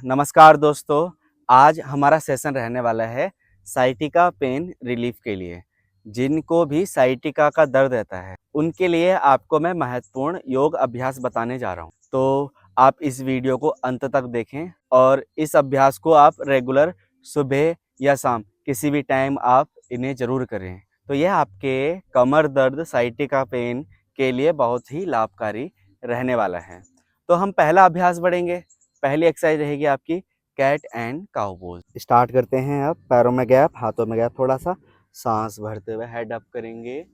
नमस्कार दोस्तों, आज हमारा सेशन रहने वाला है साइटिका पेन रिलीफ के लिए। जिनको भी साइटिका का दर्द रहता है उनके लिए आपको मैं महत्वपूर्ण योग अभ्यास बताने जा रहा हूं। तो आप इस वीडियो को अंत तक देखें और इस अभ्यास को आप रेगुलर सुबह या शाम किसी भी टाइम आप इन्हें ज़रूर करें। तो यह आपके कमर दर्द साइटिका पेन के लिए बहुत ही लाभकारी रहने वाला है। तो हम पहला अभ्यास बढ़ेंगे। पहली एक्सरसाइज रहेगी आपकी cat and cow pose. Start करते हैं। अब पैरों में गैप, हाथों में गैप, थोड़ा सा सांस भरते हुए हेड अप करेंगे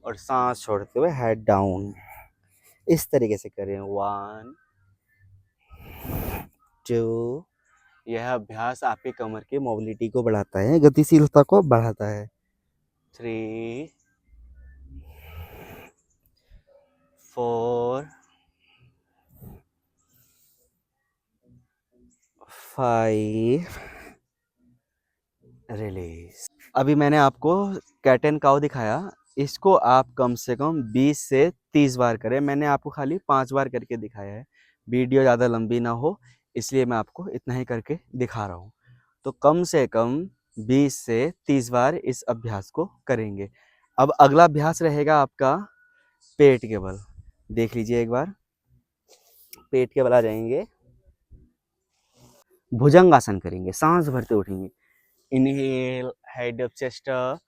और सांस छोड़ते हुए हेड डाउन। इस तरीके से करें। 1 2। यह अभ्यास आपके कमर की मोबिलिटी को बढ़ाता है, गतिशीलता को बढ़ाता है। 3 4 5। रिलीज। अभी मैंने आपको कैट एंड काउ दिखाया, इसको आप कम से कम 20 से 30 बार करें। मैंने आपको खाली 5 बार करके दिखाया है। वीडियो ज़्यादा लंबी ना हो इसलिए मैं आपको इतना ही करके दिखा रहा हूँ। तो कम से कम 20 से 30 बार इस अभ्यास को करेंगे। अब अगला अभ्यास रहेगा आपका पेट के बल। देख लीजिए एक बार, पेट के बल आ जाएंगे, भुजंगासन करेंगे, सांस भरते उठेंगे। Inhale, head up, chest up.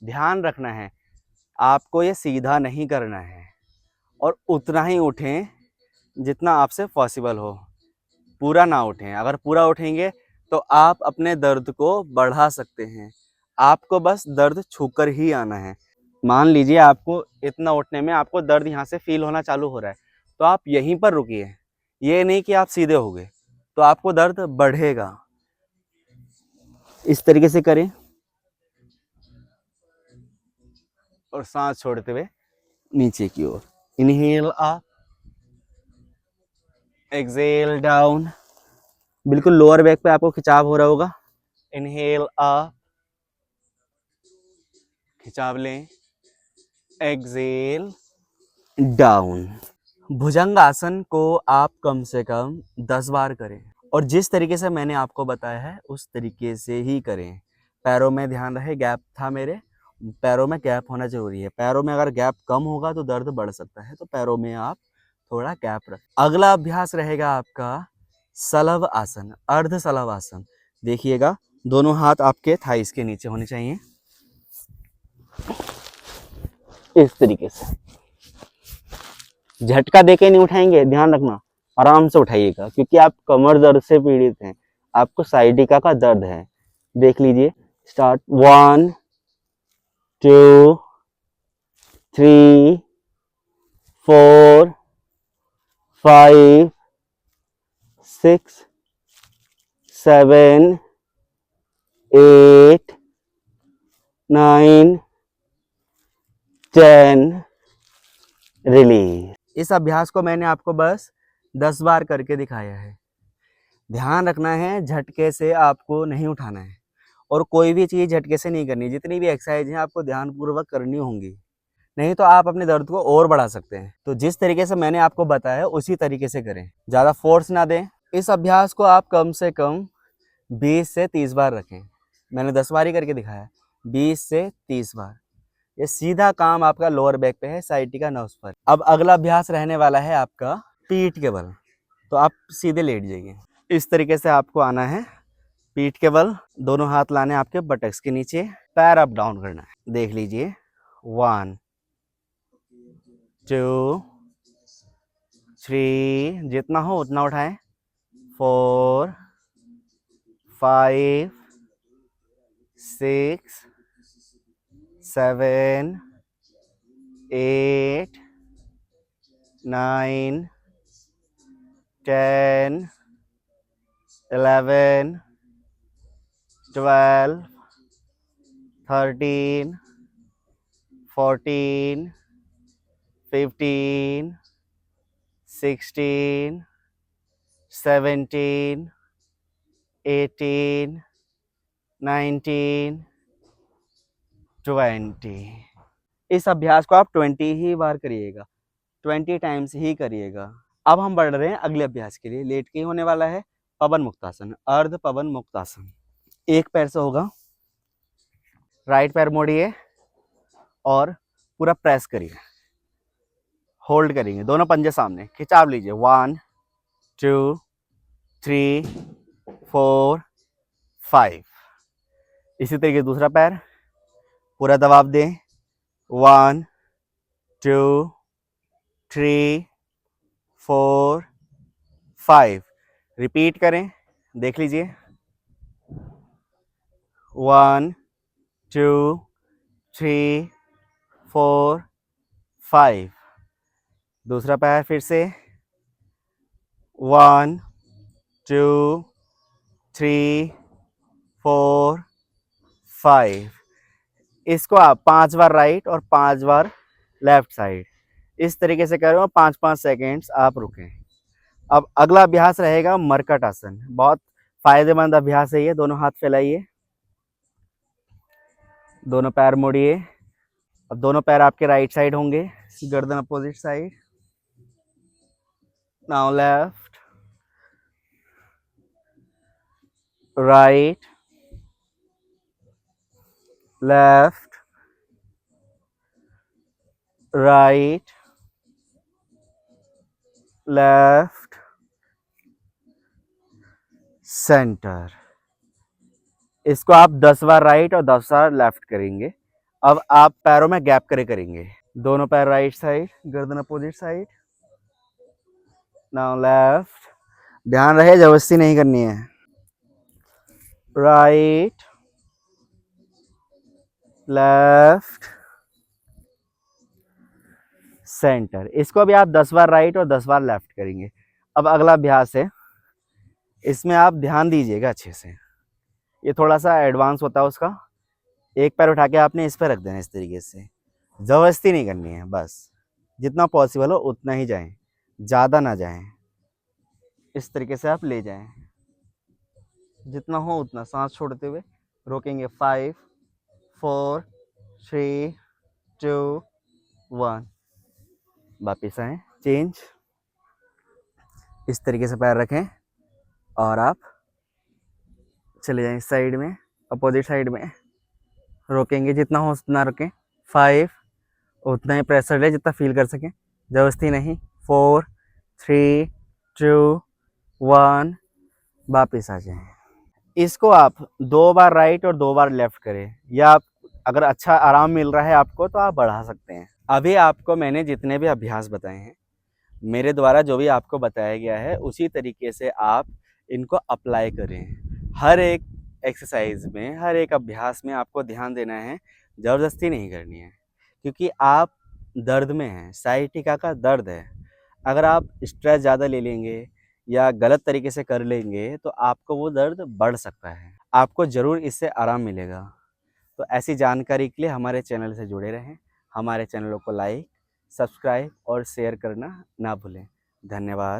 ध्यान रखना है आपको ये सीधा नहीं करना है और उतना ही उठें जितना आपसे पॉसिबल हो। पूरा ना उठें। अगर पूरा उठेंगे तो आप अपने दर्द को बढ़ा सकते हैं। आपको बस दर्द छूकर ही आना है। मान लीजिए आपको इतना उठने में आपको दर्द यहाँ से फील होना चालू हो रहा है तो आप यहीं पर रुकिए। ये नहीं कि आप सीधे हो गए तो आपको दर्द बढ़ेगा। इस तरीके से करें और सांस छोड़ते हुए नीचे की ओर। Inhale up, exhale down. बिल्कुल लोअर बैक पे आपको खिंचाव हो रहा होगा। इनहेल अप, खिंचाव लें, एक्सहेल डाउन। भुजंगासन को आप कम से कम 10 बार करें और जिस तरीके से मैंने आपको बताया है उस तरीके से ही करें। पैरों में ध्यान रहे, गैप था मेरे, पैरों में गैप होना जरूरी है। पैरों में अगर गैप कम होगा तो दर्द बढ़ सकता है, तो पैरों में आप थोड़ा गैप रखें। अगला अभ्यास रहेगा आपका सलव आसन, अर्ध सलव आसन। देखिएगा, दोनों हाथ आपके थाइस के नीचे होने चाहिए, इस तरीके से। झटका देके नहीं उठाएंगे, ध्यान रखना, आराम से उठाइएगा क्योंकि आप कमर दर्द से पीड़ित हैं, आपको साइटिका का दर्द है। देख लीजिए, स्टार्ट। 1 2 3 4 5 6 7 8 9 10। रिलीज। इस अभ्यास को मैंने आपको बस 10 बार करके दिखाया है। ध्यान रखना है, झटके से आपको नहीं उठाना है और कोई भी चीज़ झटके से नहीं करनी। जितनी भी एक्सरसाइज है आपको ध्यानपूर्वक करनी होंगी, नहीं तो आप अपने दर्द को और बढ़ा सकते हैं। तो जिस तरीके से मैंने आपको बताया उसी तरीके से करें, ज़्यादा फोर्स ना दें। इस अभ्यास को आप कम से कम 20 से 30 बार रखें। मैंने 10 बार ही करके दिखाया, 20 से 30 बार। ये सीधा काम आपका लोअर बैक पे है, साइटिका नर्व्स पर। अब अगला अभ्यास रहने वाला है आपका पीठ के बल। तो आप सीधे लेट जाइए, इस तरीके से आपको आना है। पीठ के बल, दोनों हाथ लाने आपके बटक्स के नीचे, पैर अप डाउन करना है। देख लीजिए, 1 2 3, जितना हो उतना उठाएं, 4 5 6 7 8 9 10 11 12 13 14 15 16 17 18 19 20। इस अभ्यास को आप 20 ही बार करिएगा, 20 टाइम्स ही करिएगा। अब हम बढ़ रहे हैं अगले अभ्यास के लिए। लेट के ही होने वाला है, पवन मुक्तासन, अर्ध पवन मुक्तासन। एक पैर से होगा, राइट पैर मोड़िए और पूरा प्रेस करिए, होल्ड करेंगे, दोनों पंजे सामने, खिंचाव लीजिए, 1 2 3 4 5। इसी तरीके दूसरा पैर पूरा दबाव दें, 1 2 3 4 5। रिपीट करें, देख लीजिए, 1 2 3 4 5। दूसरा पैर फिर से, 1 2 3 4 5। इसको आप 5 बार राइट और 5 बार लेफ्ट साइड इस तरीके से करें और 5-5 सेकेंड्स आप रुकें। अब अगला अभ्यास रहेगा मरकट आसन। बहुत फायदेमंद अभ्यास है ये। दोनों हाथ फैलाइए, दोनों पैर मोड़िए। अब दोनों पैर आपके राइट साइड होंगे, गर्दन opposite side. Now left right left right left centre. इसको आप 10 बार राइट और 10 बार लेफ्ट करेंगे। अब आप पैरों में गैप करेंगे, दोनों पैर राइट साइड, गर्दन अपोजिट साइड। नाउ लेफ्ट, ध्यान रहे जबरदस्ती नहीं करनी है। Right left centre. इसको भी आप 10 बार राइट और 10 बार लेफ्ट करेंगे। अब अगला अभ्यास है, इसमें आप ध्यान दीजिएगा अच्छे से। ये थोड़ा सा एडवांस होता है उसका। एक पैर उठा के आपने इस पर रख देना, इस तरीके से। जबरदस्ती नहीं करनी है, बस जितना पॉसिबल हो उतना ही जाएं, ज़्यादा ना जाएं। इस तरीके से आप ले जाएं, जितना हो उतना, सांस छोड़ते हुए रोकेंगे। 5 4 3 2 1। वापिस आए, चेंज। इस तरीके से पैर रखें और आप चले जाएं साइड में, अपोजिट साइड में। रोकेंगे, जितना हो उतना रोकें। 5, उतना ही प्रेशर ले जितना फील कर सकें, जबरदस्ती नहीं। 4 3 2 1। वापिस आ जाएं। इसको आप 2 बार राइट और 2 बार लेफ्ट करें, या आप अगर अच्छा आराम मिल रहा है आपको तो आप बढ़ा सकते हैं। अभी आपको मैंने जितने भी अभ्यास बताए हैं, मेरे द्वारा जो भी आपको बताया गया है, उसी तरीके से आप इनको अप्लाई करें। हर एक एक्सरसाइज में, हर एक अभ्यास में आपको ध्यान देना है, ज़बरदस्ती नहीं करनी है, क्योंकि आप दर्द में हैं, साइटिका का दर्द है। अगर आप स्ट्रेस ज़्यादा ले लेंगे या गलत तरीके से कर लेंगे तो आपको वो दर्द बढ़ सकता है। आपको ज़रूर इससे आराम मिलेगा। तो ऐसी जानकारी के लिए हमारे चैनल से जुड़े रहें। हमारे चैनलों को लाइक, सब्सक्राइब और शेयर करना ना भूलें। धन्यवाद।